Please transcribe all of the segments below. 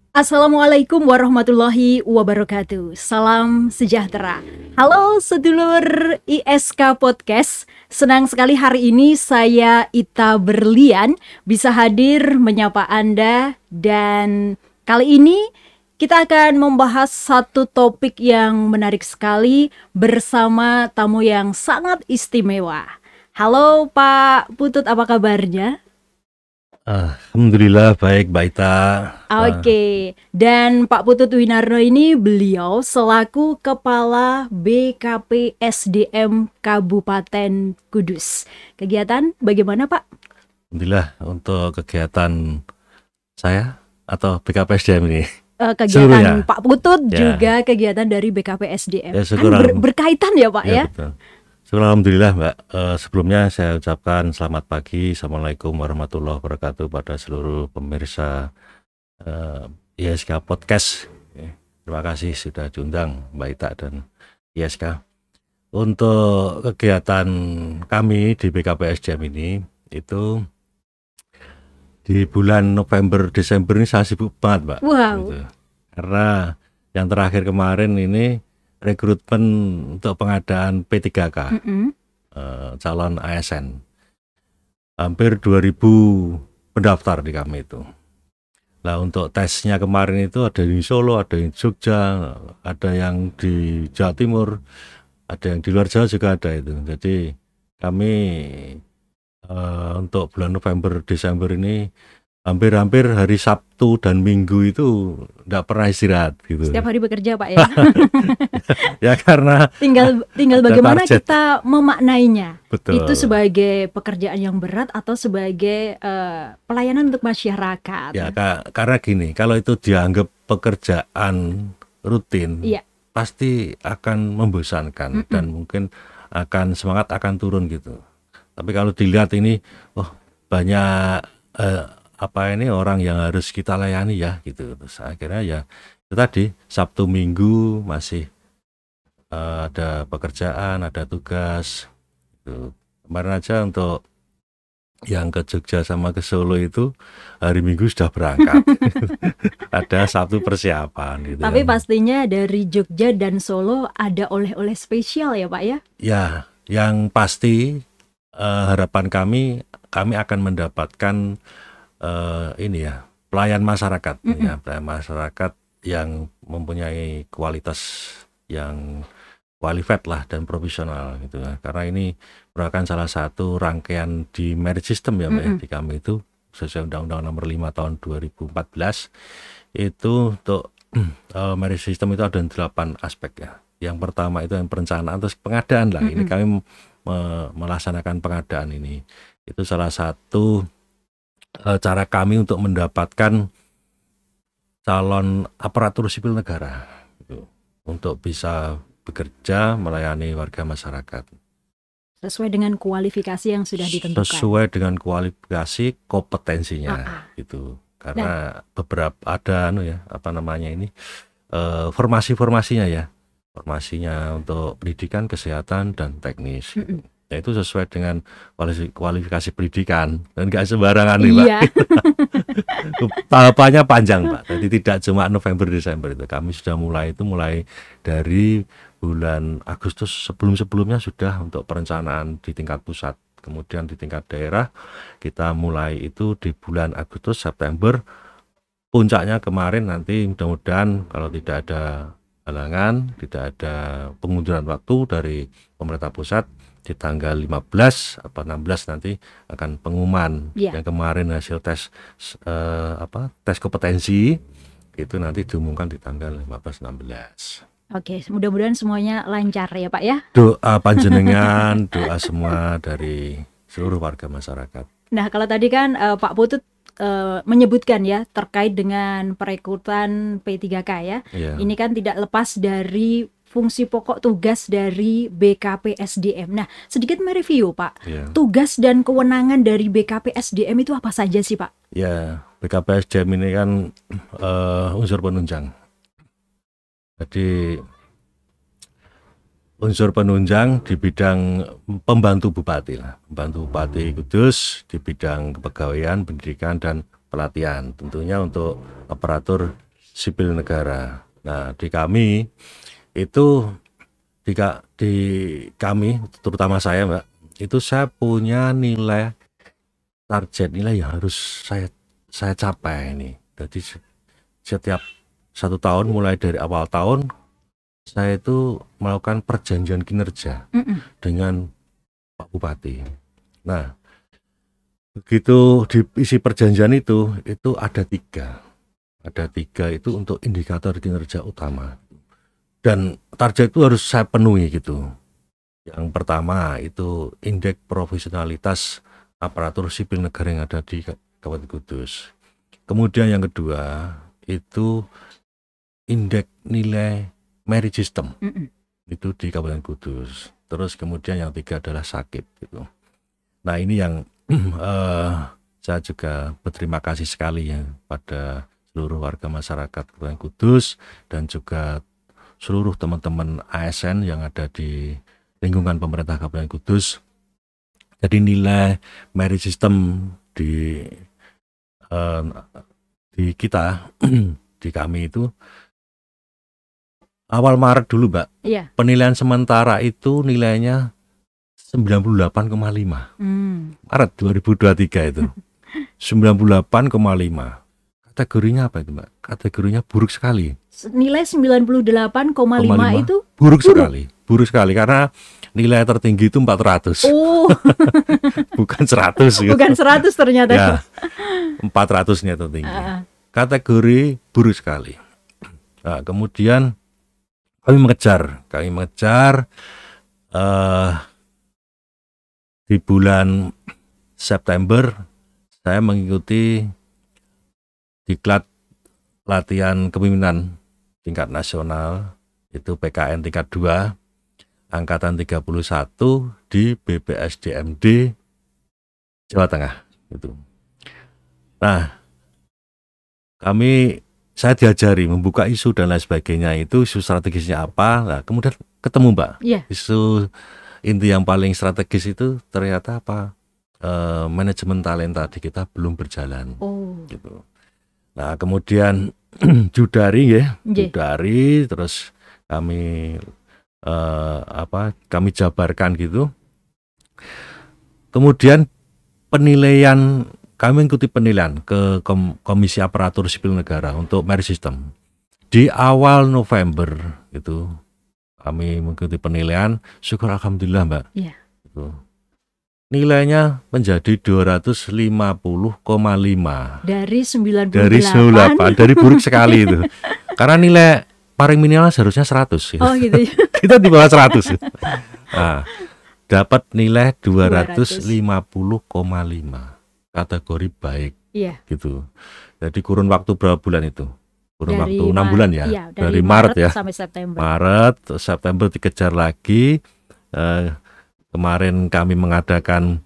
Assalamualaikum warahmatullahi wabarakatuh. Salam sejahtera. Halo sedulur ISK Podcast. Senang sekali hari ini saya Ita Berlian bisa hadir menyapa Anda. Dan kali ini kita akan membahas satu topik yang menarik sekali bersama tamu yang sangat istimewa. Halo Pak Putut, apa kabarnya? Alhamdulillah baik, Mbak Ita. Oke, dan Pak Putut Winarno ini beliau selaku Kepala BKP SDM Kabupaten Kudus. Kegiatan bagaimana Pak? Alhamdulillah untuk kegiatan saya atau BKP SDM ini. Kegiatan Pak Putut ya. Juga kegiatan dari BKP SDM. Ya, kan berkaitan ya Pak ya? Betul. Alhamdulillah Mbak, sebelumnya saya ucapkan selamat pagi. Assalamualaikum warahmatullahi wabarakatuh pada seluruh pemirsa ISK Podcast. Terima kasih sudah diundang Mbak Ita dan ISK. Untuk kegiatan kami di BKP SDM ini, itu di bulan November Desember ini saya sibuk banget Mbak. Wow. Gitu. Karena yang terakhir kemarin ini rekrutmen untuk pengadaan P3K, calon ASN. Hampir 2000 pendaftar di kami itu. Nah untuk tesnya kemarin itu ada di Solo, ada di Jogja, ada yang di Jawa Timur, ada yang di luar Jawa juga ada itu. Jadi kami untuk bulan November Desember ini hampir hari Sabtu dan Minggu itu tidak pernah istirahat gitu. Setiap hari bekerja Pak ya. Ya karena tinggal bagaimana target kita memaknainya. Betul. Itu sebagai pekerjaan yang berat atau sebagai pelayanan untuk masyarakat. Ya karena gini, kalau itu dianggap pekerjaan rutin, pasti akan membosankan dan mungkin akan semangat akan turun gitu. Tapi kalau dilihat ini, banyak orang yang harus kita layani ya gitu. Terus akhirnya ya itu tadi Sabtu Minggu masih ada pekerjaan, ada tugas gitu. Kemarin aja untuk yang ke Jogja sama ke Solo itu hari Minggu sudah berangkat. Ada satu persiapan gitu. Tapi pastinya dari Jogja dan Solo ada oleh-oleh spesial ya Pak ya? Ya, yang pasti harapan kami akan mendapatkan pelayan masyarakat, pelayan masyarakat yang mempunyai kualitas yang qualified lah dan profesional gitu. Karena ini merupakan salah satu rangkaian di merit system ya Mbak ya, di kami itu sesuai Undang-Undang Nomor 5 Tahun 2014 itu untuk merit system itu ada 8 aspek ya. Yang pertama itu yang perencanaan terus pengadaan lah. Ini kami melaksanakan pengadaan ini. Itu salah satu cara kami untuk mendapatkan calon aparatur sipil negara gitu, untuk bisa bekerja melayani warga masyarakat. Sesuai dengan kualifikasi yang sudah ditentukan. Sesuai dengan kualifikasi kompetensinya gitu. Karena beberapa ada formasi-formasinya ya. Formasinya untuk pendidikan, kesehatan dan teknis. Gitu. Ya, itu sesuai dengan kualifikasi pendidikan dan nggak sembarangan nih Pak. Tahapannya panjang Pak. Jadi tidak cuma November Desember itu. Kami sudah mulai dari bulan Agustus sebelumnya sudah untuk perencanaan di tingkat pusat. Kemudian di tingkat daerah kita mulai itu di bulan Agustus September. Puncaknya kemarin nanti mudah-mudahan kalau tidak ada halangan, tidak ada pengunduran waktu dari pemerintah pusat, di tanggal 15 atau 16 nanti akan pengumuman yang kemarin hasil tes kompetensi itu nanti diumumkan di tanggal 15-16. Oke, mudah-mudahan semuanya lancar ya Pak ya. Doa panjenengan, doa semua dari seluruh warga masyarakat. Nah kalau tadi kan Pak Putut menyebutkan ya terkait dengan perekrutan P3K ya. Ini kan tidak lepas dari fungsi pokok tugas dari BKP SDM. Nah, sedikit mereview Pak, tugas dan kewenangan dari BKP SDM itu apa saja sih Pak? Ya, BKP SDM ini kan unsur penunjang. Jadi unsur penunjang di bidang pembantu bupati lah, pembantu bupati Kudus di bidang kepegawaian, pendidikan dan pelatihan. Tentunya untuk aparatur sipil negara. Nah, di kami itu di kami terutama saya, Mbak, itu saya punya nilai target nilai yang harus saya capai ini. Jadi setiap 1 tahun mulai dari awal tahun saya itu melakukan perjanjian kinerja dengan Pak Bupati. Nah, begitu diisi perjanjian itu ada 3. Ada 3 itu untuk indikator kinerja utama. Dan target itu harus saya penuhi gitu. Yang pertama itu indeks profesionalitas aparatur sipil negara yang ada di Kabupaten Kudus. Kemudian yang kedua itu indeks nilai merit system itu di Kabupaten Kudus. Terus kemudian yang 3 adalah sakit gitu. Nah, ini yang saya juga berterima kasih sekali ya pada seluruh warga masyarakat Kabupaten Kudus dan juga seluruh teman-teman ASN yang ada di lingkungan pemerintah Kabupaten Kudus. Jadi nilai merit system di kita di kami itu awal Maret dulu, Mbak. Iya. Penilaian sementara itu nilainya 98,5. Maret 2023 itu. 98,5. Kategorinya apa itu, Mbak? Kategorinya buruk sekali. Nilai 98,5 itu buruk sekali. Buruk sekali karena nilai tertinggi itu 400. Oh. Bukan 100 gitu. Bukan 100 ternyata. Ya, 400-nya tertinggi. Kategori buruk sekali. Nah, kemudian kami mengejar di bulan September saya mengikuti diklat latihan kepemimpinan tingkat nasional itu PKN tingkat 2 angkatan 31 di BPSDMD Jawa Tengah gitu. Nah, saya diajari membuka isu dan lain sebagainya, itu isu strategisnya apa. Nah, kemudian ketemu, Mbak, isu inti yang paling strategis itu ternyata apa, manajemen talenta di kita belum berjalan gitu. Nah, kemudian judari terus kami kami jabarkan gitu. Kemudian kami mengikuti penilaian ke Komisi Aparatur Sipil Negara untuk merit system. Di awal November itu kami mengikuti penilaian, syukur alhamdulillah, Mbak. Iya. Gitu. Nilainya menjadi 250,5 dari 98. Dari buruk sekali itu. Karena nilai paling minimal seharusnya 100 gitu. Oh gitu. Kita di bawah 100. Nah, dapat nilai 250,5 kategori baik. Iya. Gitu. Jadi kurun waktu berapa bulan itu? Kurun waktu 6 bulan ya. Iya, dari Maret ya sampai September. September dikejar lagi. Kemarin kami mengadakan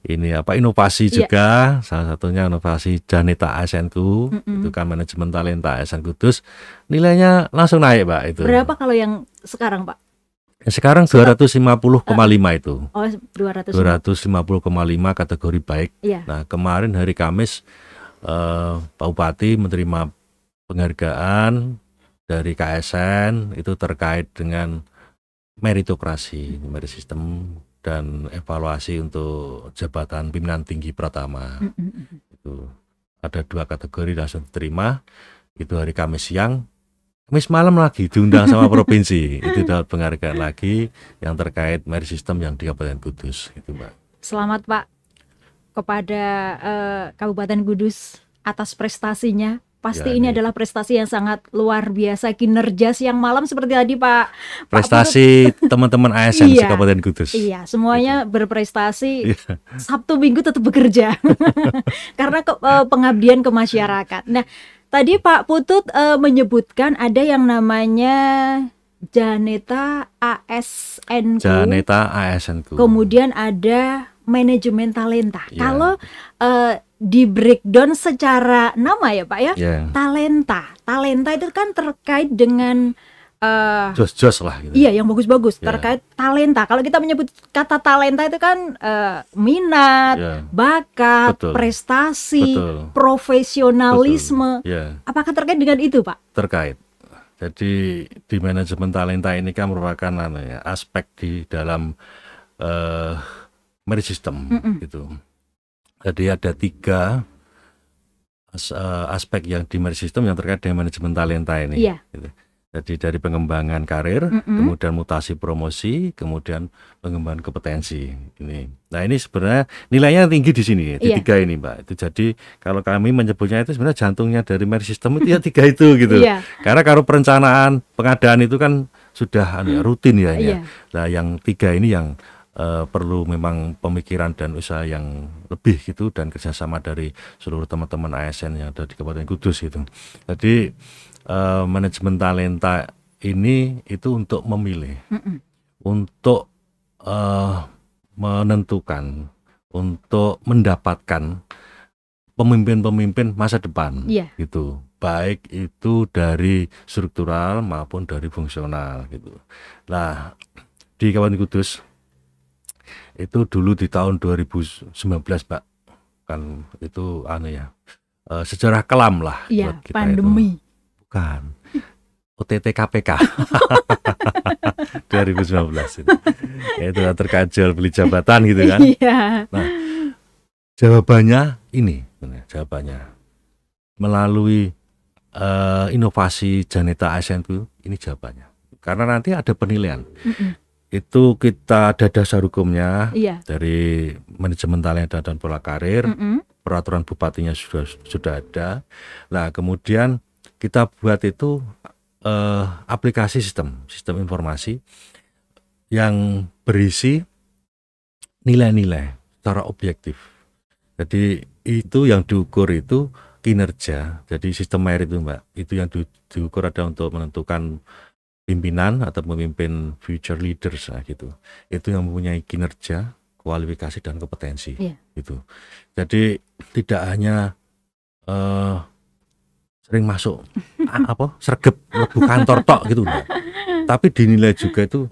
inovasi juga, salah satunya inovasi Janeta ASN-ku, itu kan manajemen talenta ASN Kudus. Nilainya langsung naik, Pak, itu. Berapa kalau yang sekarang, Pak? Sekarang 250,5 itu. Oh, 250,5 kategori baik. Iya. Nah, kemarin hari Kamis Pak Bupati menerima penghargaan dari KSN itu terkait dengan meritokrasi, merit system dan evaluasi untuk jabatan pimpinan tinggi Pratama. Itu ada 2 kategori langsung diterima. Itu hari Kamis siang. Kamis malam lagi diundang sama provinsi. Itu dapat penghargaan lagi yang terkait merit system yang di Kabupaten Kudus, gitu, Mbak. Selamat, Pak, kepada Kabupaten Kudus atas prestasinya. Pasti ini adalah prestasi yang sangat luar biasa, kinerja siang malam seperti tadi Pak. Prestasi teman-teman ASN di Kabupaten Kudus. Iya, semuanya berprestasi. Sabtu Minggu tetap bekerja karena pengabdian ke masyarakat. Nah, tadi Pak Putut menyebutkan ada yang namanya Janeta ASN-ku. Kemudian ada manajemen talenta. Kalau di breakdown secara nama ya Pak ya, talenta itu kan terkait dengan jos-jos lah gitu. Iya, yang bagus-bagus Ya. terkait talenta. Kalau kita menyebut kata talenta itu kan minat, Ya. bakat, Betul. prestasi, Betul. profesionalisme. Ya, Apakah terkait dengan itu, Pak? terkait. Jadi di manajemen talenta ini kan merupakan aspek di dalam merit system gitu. Jadi ada 3 aspek yang di merit system yang terkait dengan manajemen talenta ini. Iya. Gitu. Jadi dari pengembangan karir, kemudian mutasi promosi, kemudian pengembangan kompetensi. Nah ini sebenarnya nilainya tinggi di sini, di 3 ini, Mbak. Itu jadi kalau kami menyebutnya itu sebenarnya jantungnya dari merit system itu ya 3 itu gitu. Iya. Karena kalau perencanaan, pengadaan itu kan sudah rutin ya. Iya. Nah yang 3 ini yang perlu memang pemikiran dan usaha yang lebih gitu dan kerjasama dari seluruh teman-teman ASN yang ada di Kabupaten Kudus gitu. Jadi manajemen talenta ini itu untuk memilih, untuk menentukan, untuk mendapatkan pemimpin-pemimpin masa depan, gitu. Baik itu dari struktural maupun dari fungsional gitu. Nah di Kabupaten Kudus itu dulu di tahun 2019, Pak, kan itu sejarah kelam lah buat kita. Pandemi. Bukan, OTT KPK 2019 itu. Itu terkait jual beli jabatan gitu kan. Iya. Nah, jawabannya ini, jawabannya melalui inovasi Janeta ASN itu, ini jawabannya. Karena nanti ada penilaian. Itu kita ada dasar hukumnya dari manajemen talenta dan pola karir, peraturan bupatinya sudah ada. Nah, kemudian kita buat itu aplikasi sistem informasi yang berisi nilai-nilai secara objektif. Jadi itu yang diukur itu kinerja. Jadi sistem merit itu, Mbak, itu yang diukur ada untuk menentukan pimpinan atau pemimpin future leaders gitu. Itu yang mempunyai kinerja, kualifikasi dan kompetensi gitu. Jadi tidak hanya sering masuk sergep lebu kantor tok gitu, enggak. Tapi dinilai juga itu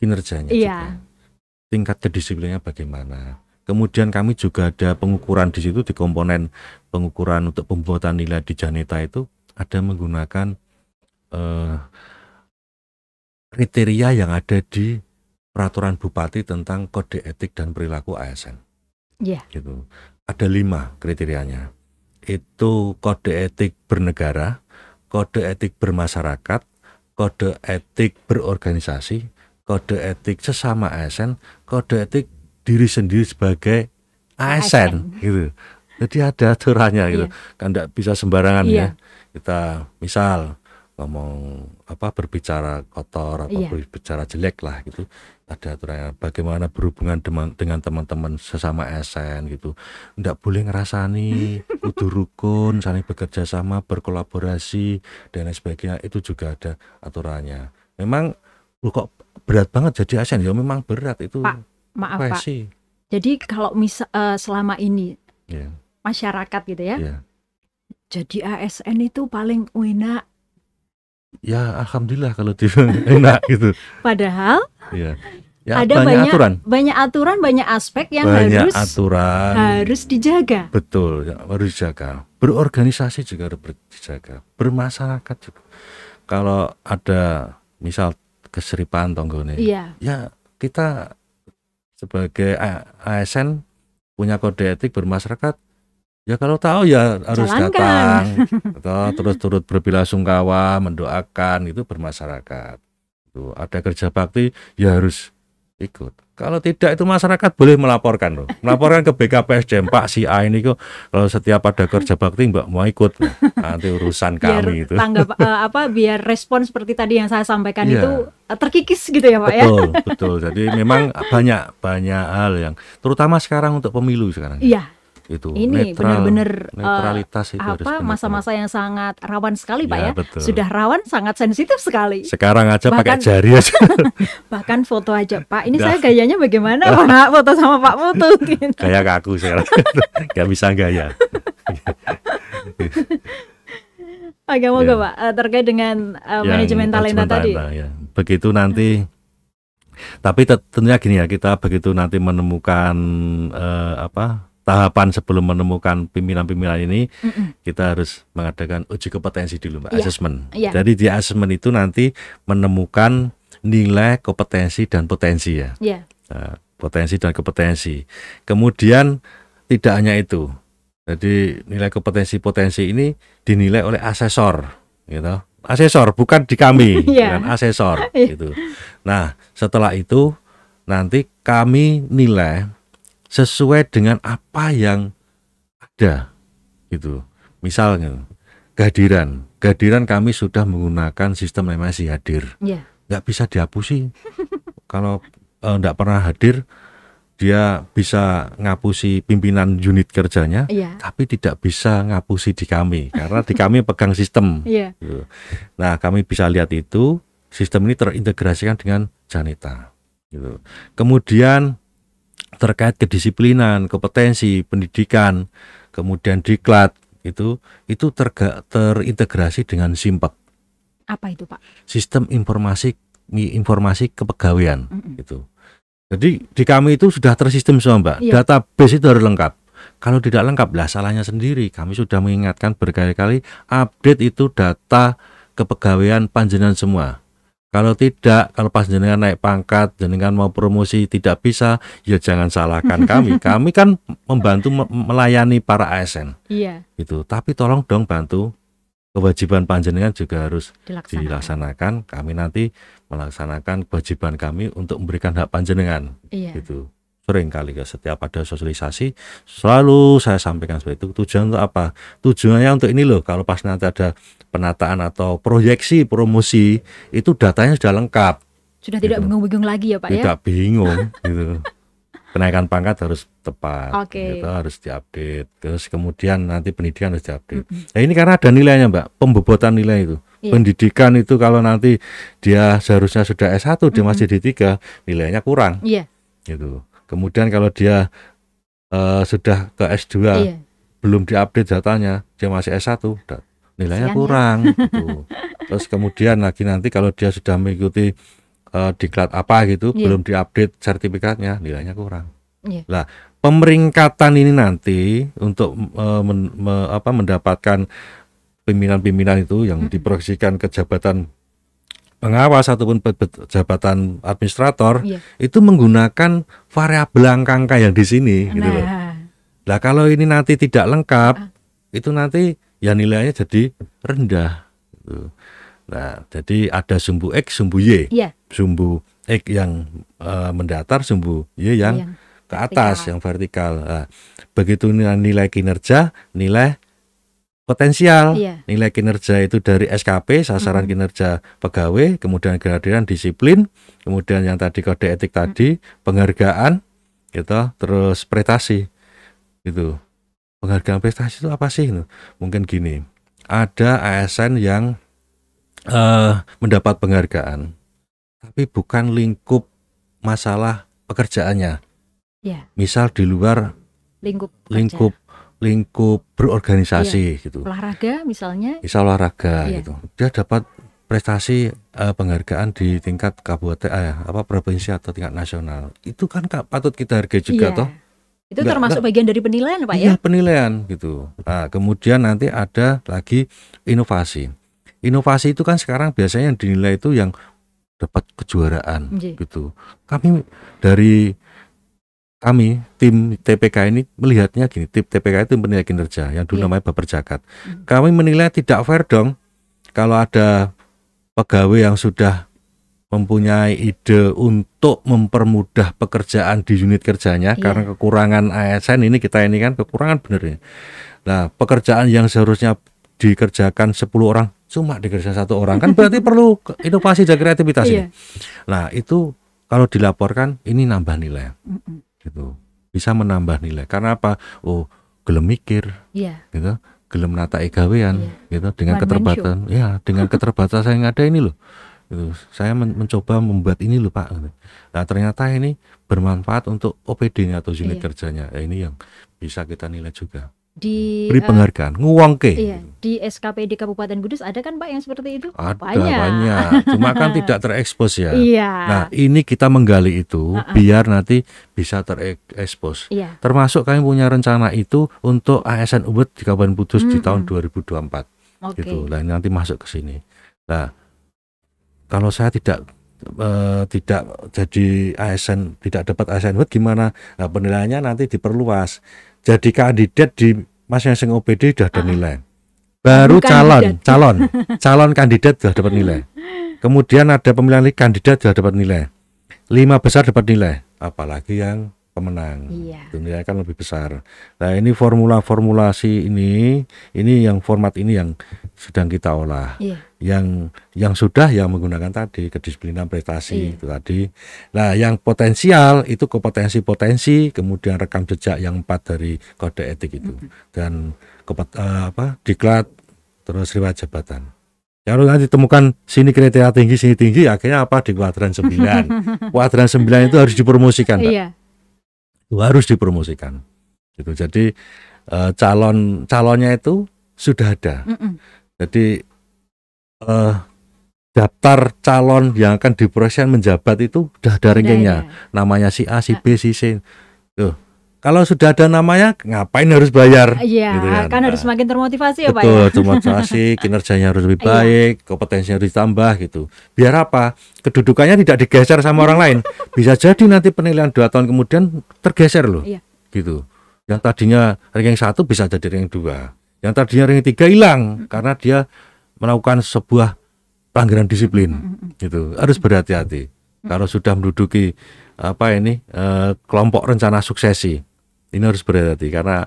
kinerjanya juga. Tingkat kedisiplinnya bagaimana. Kemudian kami juga ada pengukuran di situ, di komponen pengukuran untuk pembuatan nilai di Janeta itu ada menggunakan kriteria yang ada di peraturan bupati tentang kode etik dan perilaku ASN. Gitu. Ada 5 kriterianya. Itu kode etik bernegara, kode etik bermasyarakat, kode etik berorganisasi, kode etik sesama ASN, kode etik diri sendiri sebagai ASN gitu. Jadi ada aturannya gitu. Kan tidak bisa sembarangan ya. Kita misal ngomong berbicara kotor atau berbicara jelek lah gitu. Ada aturannya bagaimana berhubungan dengan teman-teman sesama ASN gitu. Nggak boleh ngerasani, kudu rukun, saling bekerja sama, berkolaborasi dan lain sebagainya. Itu juga ada aturannya. Memang kok berat banget jadi ASN? Ya memang berat itu. Pak, maaf Pak. Jadi kalau selama ini masyarakat gitu ya. Jadi ASN itu paling enak. Ya alhamdulillah kalau enak gitu. Padahal ada banyak aturan, banyak aspek yang harus dijaga. Betul, harus dijaga. Berorganisasi juga harus dijaga. Bermasyarakat juga. Kalau ada misal keseripan tonggone, ya kita sebagai ASN punya kode etik bermasyarakat. Ya kalau tahu ya harus datang, terus turut berbelasungkawa, mendoakan, itu bermasyarakat. Tuh, ada kerja bakti ya harus ikut. Kalau tidak itu masyarakat boleh melaporkan loh. Melaporkan ke BKPSDM, Pak si A ini kok kalau setiap ada kerja bakti Mbak mau ikut. Nanti urusan kami itu. Biar respon seperti tadi yang saya sampaikan itu terkikis gitu ya, Pak. Betul. Jadi memang banyak hal yang terutama sekarang untuk pemilu sekarang. Itu ini benar-benar netralitas itu masa-masa yang sangat rawan sekali Pak ya. Betul. Sudah rawan, sangat sensitif sekali. Sekarang aja pakai jari aja. Bahkan foto aja Pak. Ini saya gayanya bagaimana Pak? Foto sama Pak Putut. Kayak aku sekarang. Gak bisa gaya. Oke, moga Pak, terkait dengan manajemen talenta tadi. Ya. Begitu nanti, tapi tentunya gini ya, kita begitu nanti menemukan tahapan sebelum menemukan pimpinan-pimpinan ini, kita harus mengadakan uji kompetensi dulu, Mbak, assessment. Jadi di assessment itu nanti menemukan nilai kompetensi dan potensi ya. Nah, potensi dan kompetensi. Kemudian tidak hanya itu. Jadi nilai kompetensi potensi ini dinilai oleh asesor, gitu. Asesor bukan di kami, bukan asesor, gitu. Nah, setelah itu nanti kami nilai sesuai dengan apa yang ada, gitu. Misalnya kehadiran kami sudah menggunakan sistem namanya si hadir, nggak bisa dihapusi. Kalau nggak pernah hadir, dia bisa ngapusi pimpinan unit kerjanya, tapi tidak bisa ngapusi di kami, karena di kami pegang sistem. Gitu. Nah, kami bisa lihat itu, sistem ini terintegrasikan dengan Janita. Gitu. Kemudian terkait kedisiplinan, kompetensi, pendidikan, kemudian diklat, itu terintegrasi dengan SIMPEK. Apa itu, Pak? Sistem informasi kepegawaian, gitu. Jadi di kami itu sudah tersistem semua, Mbak. Database itu harus lengkap. Kalau tidak lengkap, lah salahnya sendiri. Kami sudah mengingatkan berkali-kali, update itu data kepegawaian panjenengan semua. Kalau tidak, kalau panjenengan naik pangkat, jenengan mau promosi tidak bisa, ya jangan salahkan kami. Kami kan membantu melayani para ASN. Gitu. Tapi tolong dong bantu. Kewajiban panjenengan juga harus dilaksanakan. Kami nanti melaksanakan kewajiban kami untuk memberikan hak panjenengan. Gitu. Sering kali ya, setiap ada sosialisasi selalu saya sampaikan seperti itu. Tujuan untuk apa? Tujuannya untuk ini loh. Kalau pas nanti ada penataan atau proyeksi promosi, itu datanya sudah lengkap. Sudah tidak bingung-bingung lagi ya, Pak, tidak bingung gitu. Kenaikan pangkat harus tepat, gitu, harus diupdate. Terus kemudian nanti pendidikan harus diupdate. Nah, ini karena ada nilainya, Mbak, pembobotan nilai itu. Pendidikan itu kalau nanti dia seharusnya sudah S1, dia masih D3, nilainya kurang. Gitu. Kemudian kalau dia sudah ke S2, belum diupdate datanya, dia masih S1, nilainya kurang. Gitu. Terus kemudian lagi nanti kalau dia sudah mengikuti diklat apa gitu, belum diupdate sertifikatnya, nilainya kurang. Nah, pemeringkatan ini nanti untuk mendapatkan pimpinan-pimpinan itu yang diproyeksikan ke jabatan pengawas ataupun jabatan administrator, itu menggunakan variabel angka yang di sini, gitu loh. Nah, kalau ini nanti tidak lengkap, itu nanti ya nilainya jadi rendah. Gitu. Nah, jadi ada sumbu X, sumbu Y. Sumbu X yang mendatar, sumbu Y yang ke atas, yang vertikal. Nah, begitu nilai kinerja, nilai potensial. Nilai kinerja itu dari SKP, sasaran kinerja pegawai, kemudian kehadiran, disiplin, kemudian yang tadi kode etik tadi, penghargaan, gitu, terus prestasi. Gitu. Penghargaan prestasi itu apa sih? Mungkin gini, ada ASN yang mendapat penghargaan, tapi bukan lingkup masalah pekerjaannya. Misal di luar lingkup berorganisasi, gitu. Olahraga misalnya. Misal olahraga, gitu. Dia dapat prestasi penghargaan di tingkat kabupaten, provinsi atau tingkat nasional. Itu kan patut kita hargai juga, toh. Itu termasuk bagian dari penilaian, Pak, ya? Penilaian, gitu. Nah, kemudian nanti ada lagi inovasi. Inovasi itu kan sekarang biasanya yang dinilai itu yang dapat kejuaraan, gitu. Kami tim TPK ini melihatnya gini, tim TPK itu penilai kinerja yang dulu namanya Baperjakat. Kami menilai tidak fair dong kalau ada pegawai yang sudah mempunyai ide untuk mempermudah pekerjaan di unit kerjanya karena kekurangan ASN ini, kita ini kan kekurangan benernya. Nah, pekerjaan yang seharusnya dikerjakan 10 orang cuma dikerjakan 1 orang, kan berarti perlu inovasi dan kreativitas ini. Nah, itu kalau dilaporkan ini nambah nilai. Gitu. Bisa menambah nilai. Karena apa? Oh, gelem mikir. Gitu. Gelem nata gawean, gitu, dengan keterbatasan. Dengan keterbatasan yang ada ini loh. Gitu. Saya mencoba membuat ini loh, Pak. Nah, ternyata ini bermanfaat untuk OPD-nya atau unit kerjanya. Ini yang bisa kita nilai juga. Di beri penghargaan, nguwongke. iya, di SKPD Kabupaten Kudus ada kan Pak yang seperti itu? Ada Banyak. banyak, cuma kan tidak terekspos ya. Iya. Nah, ini kita menggali itu biar nanti bisa terekspos. Iya. Termasuk kami punya rencana itu untuk ASN Ubud di Kabupaten Kudus di tahun 2024. Oke. Gitu. Nah, ini nanti masuk ke sini. Nah, kalau saya tidak jadi ASN, tidak dapat ASN Ubud gimana? Nah, penilaiannya nanti diperluas. Jadi kandidat di masing-masing OPD sudah ada nilai. Baru Bukan calon kandidat sudah dapat nilai. Kemudian ada pemilihan kandidat sudah dapat nilai. 5 besar dapat nilai, apalagi yang pemenang. Iya. Itu nilai kan lebih besar. Nah, ini formulasi ini yang format ini yang sedang kita olah. Iya. Yang sudah yang menggunakan tadi kedisiplinan prestasi Iya. itu tadi. Nah, yang potensial itu kompetensi-potensi, kemudian rekam jejak yang 4 dari kode etik itu. Dan diklat, terus riwayat jabatan. Kalau nanti temukan sini kriteria tinggi, sini tinggi, akhirnya apa di kuadran 9. Kuadran 9 itu harus dipromosikan, Pak. Iya. Itu harus dipromosikan. Gitu. Jadi calonnya itu sudah ada. Jadi daftar calon yang akan diproses menjabat itu sudah ada rankingnya. Namanya si A, si B, si C. Tuh. Kalau sudah ada namanya, ngapain harus bayar? Iya, Gitu kan harus semakin termotivasi ya Pak betul, ya. termotivasi, kinerjanya harus lebih baik, kompetensinya harus ditambah gitu. Biar apa? Kedudukannya tidak digeser sama orang lain. Bisa jadi nanti penilaian 2 tahun kemudian tergeser loh. Iya. Gitu. Yang tadinya ranking 1 bisa jadi ranking 2. Yang tadinya ranking 3 hilang karena dia melakukan sebuah pelanggaran disiplin. Gitu. Harus berhati-hati. Kalau sudah menduduki kelompok rencana suksesi. Ini harus berhati-hati karena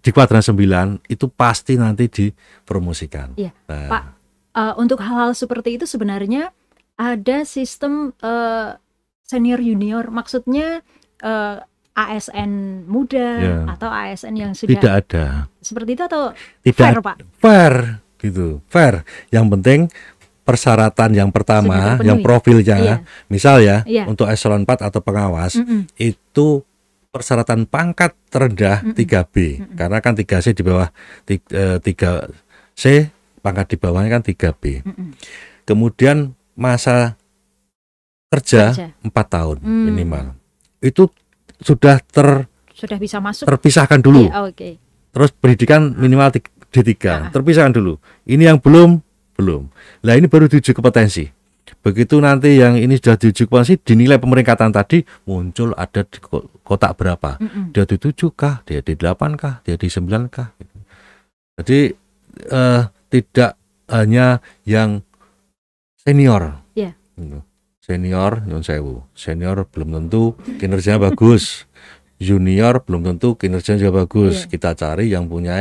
di kuadran 9 itu pasti nanti dipromosikan. Iya. Nah, Pak, untuk hal-hal seperti itu sebenarnya ada sistem senior junior, maksudnya ASN muda atau ASN yang sudah tidak ada. Seperti itu atau Tidak fair, Pak? Fair gitu. Fair. Yang penting persyaratan yang pertama, yang profilnya, misal untuk eselon 4 atau pengawas, itu persyaratan pangkat terendah 3B, karena kan 3C di bawah 3C, pangkat di bawahnya kan 3B. Kemudian masa kerja 4 tahun minimal. Itu sudah bisa masuk, terpisahkan dulu. Okay. Terus pendidikan minimal D3, terpisahkan dulu. Ini yang belum. Nah, ini baru diuji kompetensi. Begitu nanti yang ini sudah diuji kompetensi, dinilai pemeringkatan tadi muncul ada di kotak berapa. Dia di 7kah, dia di 8kah, dia di 9kah. Jadi tidak hanya yang senior. Yeah. Senior nyun sewu. Senior belum tentu kinerjanya bagus. Junior belum tentu kinerja juga bagus. Kita cari yang punya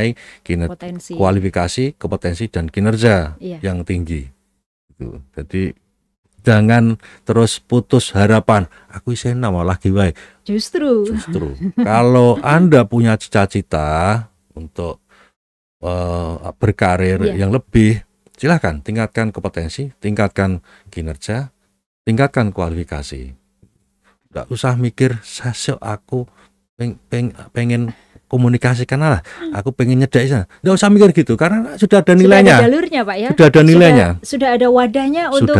kualifikasi, kompetensi dan kinerja yang tinggi. Gitu. Jadi jangan terus putus harapan. Aku isena malah giwai. Justru. Kalau Anda punya cita-cita untuk berkarir yang lebih, silahkan tingkatkan kompetensi, tingkatkan kinerja, tingkatkan kualifikasi. Nggak usah mikir aku pengen komunikasikan lah, aku pengen nyedai sana. Nggak usah mikir gitu karena sudah ada nilainya. Sudah ada jalurnya, Pak ya. Sudah ada nilainya. Sudah ada wadahnya untuk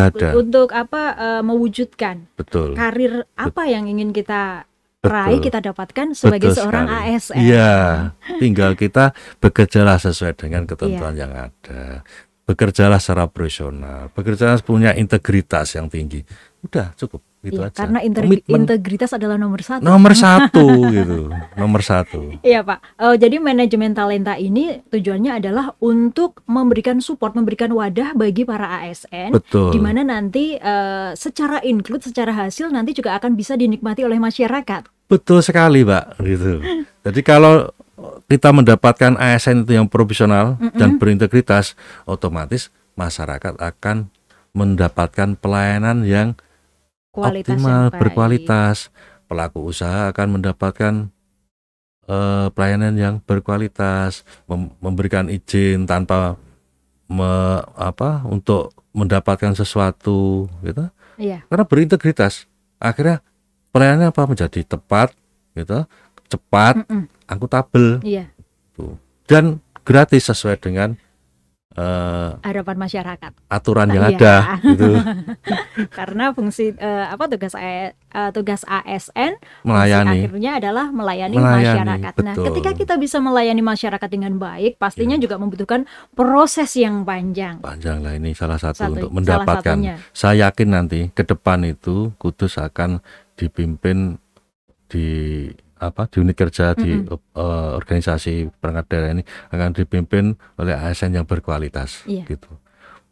mewujudkan. Betul. Karir apa yang ingin kita raih, kita dapatkan sebagai seorang ASN. Iya, tinggal kita bekerjalah sesuai dengan ketentuan yang ada. Bekerjalah secara profesional, bekerjalah punya integritas yang tinggi. Udah cukup. Gitu aja. Karena integritas adalah nomor 1. Nomor 1 gitu, nomor 1. Iya Pak. Jadi manajemen talenta ini tujuannya adalah untuk memberikan support, memberikan wadah bagi para ASN. Betul. Di mana nanti secara include, secara hasil nanti juga akan bisa dinikmati oleh masyarakat. Betul sekali, Pak. Gitu. Jadi kalau kita mendapatkan ASN itu yang profesional dan berintegritas, otomatis masyarakat akan mendapatkan pelayanan yang optimal, berkualitas. Pelaku usaha akan mendapatkan pelayanan yang berkualitas, memberikan izin tanpa untuk mendapatkan sesuatu, gitu. Iya. Karena berintegritas, akhirnya pelayanannya menjadi tepat, gitu, cepat, akuntabel. Iya. gitu. Dan gratis sesuai dengan harapan masyarakat. aturan yang Iya. ada gitu. Karena fungsi tugas ASN Melayani. fungsi akhirnya adalah melayani masyarakat. Nah, betul. ketika kita bisa melayani masyarakat dengan baik, pastinya juga membutuhkan proses yang panjang. Panjang lah, ini salah satu untuk Salah mendapatkan. satunya. Saya yakin nanti ke depan itu Kudus akan dipimpin di unit kerja di organisasi perangkat daerah ini akan dipimpin oleh ASN yang berkualitas. Iya. Gitu.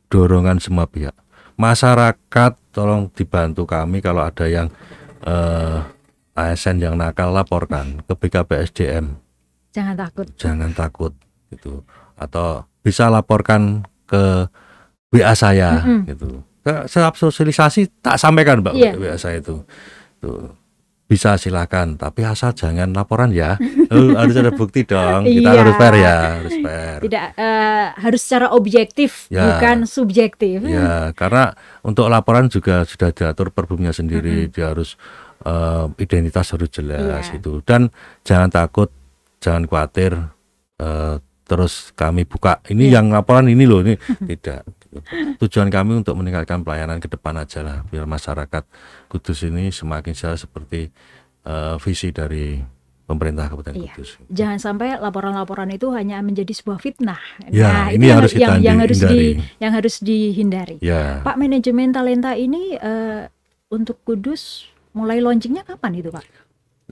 Dorongan semua pihak. Masyarakat tolong dibantu kami kalau ada yang ASN yang nakal, laporkan ke BKPSDM. Jangan takut gitu. Atau bisa laporkan ke WA saya gitu. Setiap sosialisasi tak sampaikan Mbak, Iya. WA saya itu. Tuh. Bisa silakan, tapi asal jangan laporan ya. Harus ada bukti dong. Kita Iya. harus fair ya, harus fair. Tidak harus secara objektif, Ya. bukan subjektif. Ya, karena untuk laporan juga sudah diatur perbumnya sendiri. Dia harus identitas harus jelas Iya. itu. Dan jangan takut, jangan khawatir. Terus kami buka ini yang laporan ini loh, ini tidak. Tujuan kami untuk meningkatkan pelayanan ke depan aja lah, biar masyarakat Kudus ini semakin jelas seperti visi dari pemerintah Kabupaten Iya. Kudus. Jangan sampai laporan-laporan itu hanya menjadi sebuah fitnah. Ya, Nah, ini itu harus kita hindari. yang harus dihindari. Ya, Pak, manajemen talenta ini untuk Kudus mulai launchingnya kapan itu, Pak?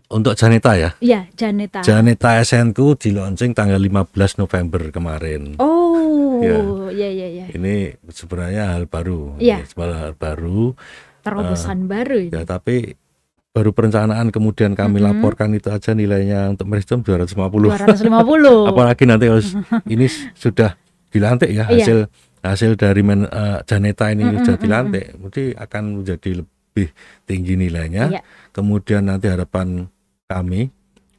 untuk Janeta ya. Iya, Janeta. Janeta SN-ku di launching tanggal 15 November kemarin. Oh, Ya. iya. Ini sebenarnya hal baru. Iya. Sebenarnya hal baru. Terobosan baru ini. Ya, tapi baru perencanaan kemudian kami laporkan itu aja nilainya untuk merespon 250. 250. Apalagi nanti harus ini sudah dilantik ya, Iya. hasil dari Janeta ini sudah dilantik, mesti akan menjadi lebih tinggi nilainya. Iya. Kemudian nanti harapan kami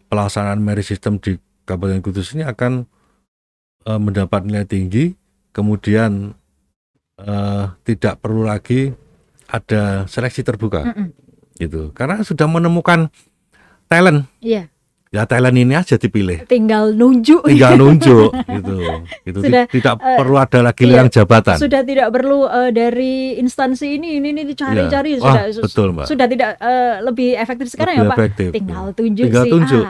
pelaksanaan merit system di Kabupaten Kudus ini akan mendapat nilai tinggi, kemudian tidak perlu lagi ada seleksi terbuka gitu, karena sudah menemukan talent. Iya. Ya talent ini aja dipilih, Tinggal nunjuk. nunjuk gitu. Sudah, tidak perlu ada lagi iya, yang jabatan. Sudah tidak perlu dari instansi ini dicari-cari. Ya. Betul Mbak. Sudah tidak lebih efektif sekarang Lebih ya Pak. efektif, Tinggal ya. tunjuk Tinggal sih. tunjuk.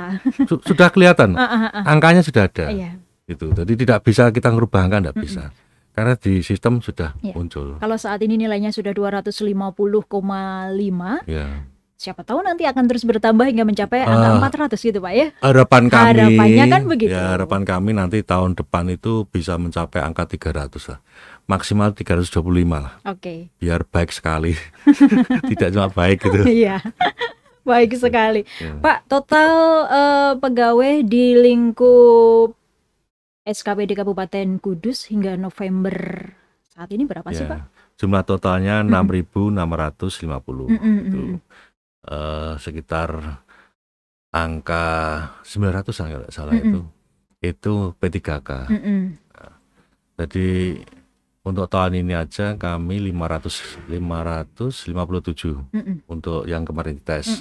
Sudah kelihatan, angkanya sudah ada. Iya. Gitu. Jadi tidak bisa kita ngerubah angka, tidak bisa. Karena di sistem sudah Iya. muncul. Kalau saat ini nilainya sudah 250,5, Ya. siapa tahu nanti akan terus bertambah hingga mencapai angka 400 gitu Pak ya. Harapannya kan begitu. Ya, harapan kami nanti tahun depan itu bisa mencapai angka 300 lah. Maksimal 325 lah. Oke. Biar baik sekali. Tidak cuma baik gitu. Iya. Baik sekali. Ya. Pak, total pegawai di lingkup SKPD Kabupaten Kudus hingga November saat ini berapa sih Ya. Pak? Jumlah totalnya 6.650 gitu. Sekitar angka 900 kalau tidak salah itu P3K. Jadi untuk tahun ini aja kami 557 untuk yang kemarin dites.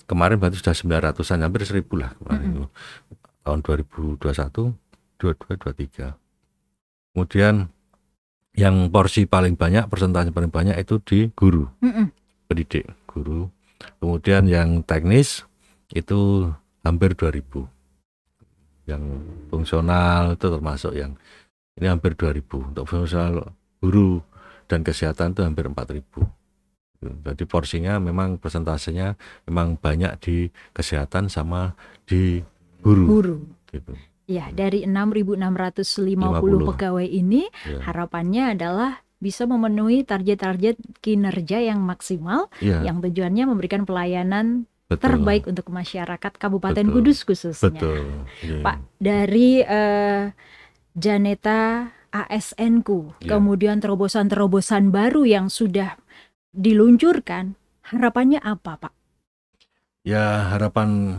Kemarin berarti sudah 900-an, hampir 1.000 lah kemarin. Tahun 2021, 22, 23. Kemudian yang porsi paling banyak, persentase paling banyak itu di guru, pendidik, guru. Kemudian yang teknis itu hampir 2.000. Yang fungsional itu termasuk yang ini hampir 2.000. Untuk fungsional guru dan kesehatan itu hampir 4.000. Jadi porsinya memang persentasenya memang banyak di kesehatan sama di guru. Gitu. Ya, dari 6.650 pegawai ini harapannya adalah bisa memenuhi target-target kinerja yang maksimal, yang tujuannya memberikan pelayanan terbaik untuk masyarakat Kabupaten Kudus khususnya. Betul. Pak, dari Janeta ASN-ku, kemudian terobosan-terobosan baru yang sudah diluncurkan, harapannya apa Pak? Ya, harapan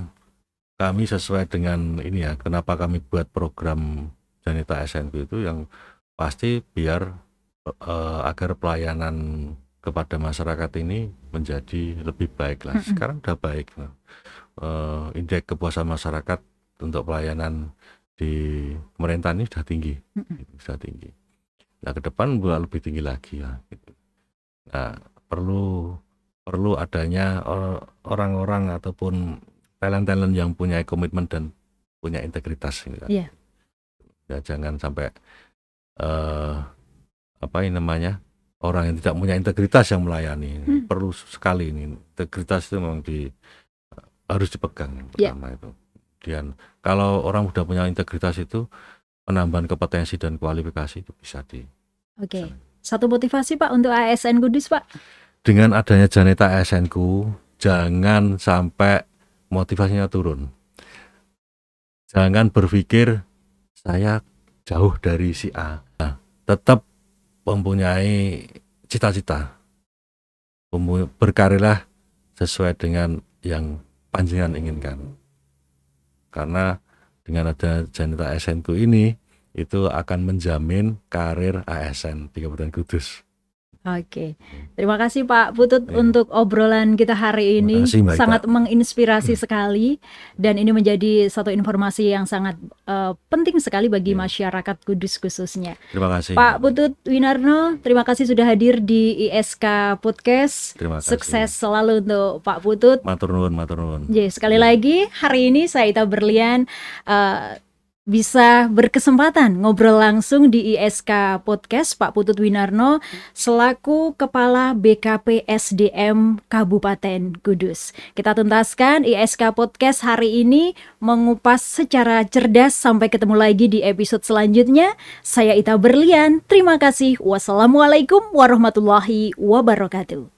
kami sesuai dengan ini ya, kenapa kami buat program Janeta SNP itu yang pasti biar agar pelayanan kepada masyarakat ini menjadi lebih baik lah. Sekarang udah baik. Indeks kepuasan masyarakat untuk pelayanan di pemerintahan ini sudah tinggi, sudah tinggi. Nah ke depan lebih tinggi lagi ya. Gitu. Nah perlu adanya orang-orang ataupun talent-talent yang punya komitmen dan punya integritas. Gitu. Yeah. Ya jangan sampai orang yang tidak punya integritas yang melayani. Perlu sekali ini integritas itu memang harus dipegang pertama itu. Kemudian kalau orang sudah punya integritas itu penambahan kompetensi dan kualifikasi itu bisa Oke. Satu motivasi Pak untuk ASN Kudus Pak. Dengan adanya Janeta ASN-ku, jangan sampai motivasinya turun. Jangan berpikir saya jauh dari si A. Nah, tetap mempunyai cita-cita. Berkarirlah sesuai dengan yang panjenengan inginkan. Karena dengan ada Janeta ASN-ku ini, itu akan menjamin karir ASN di Kabupaten Kudus. Oke, terima kasih Pak Putut untuk obrolan kita hari ini. Sangat menginspirasi sekali, dan ini menjadi satu informasi yang sangat penting sekali bagi masyarakat Kudus khususnya. Terima kasih Pak Putut Winarno, terima kasih sudah hadir di ISK Podcast. Terima kasih. Sukses selalu untuk Pak Putut. Matur nuwun. Sekali lagi hari ini saya Ita Berlian bisa berkesempatan ngobrol langsung di ISK Podcast Pak Putut Winarno selaku Kepala BKP SDM Kabupaten Kudus. Kita tuntaskan ISK Podcast hari ini mengupas secara cerdas. Sampai ketemu lagi di episode selanjutnya. Saya Ita Berlian, terima kasih. Wassalamualaikum warahmatullahi wabarakatuh.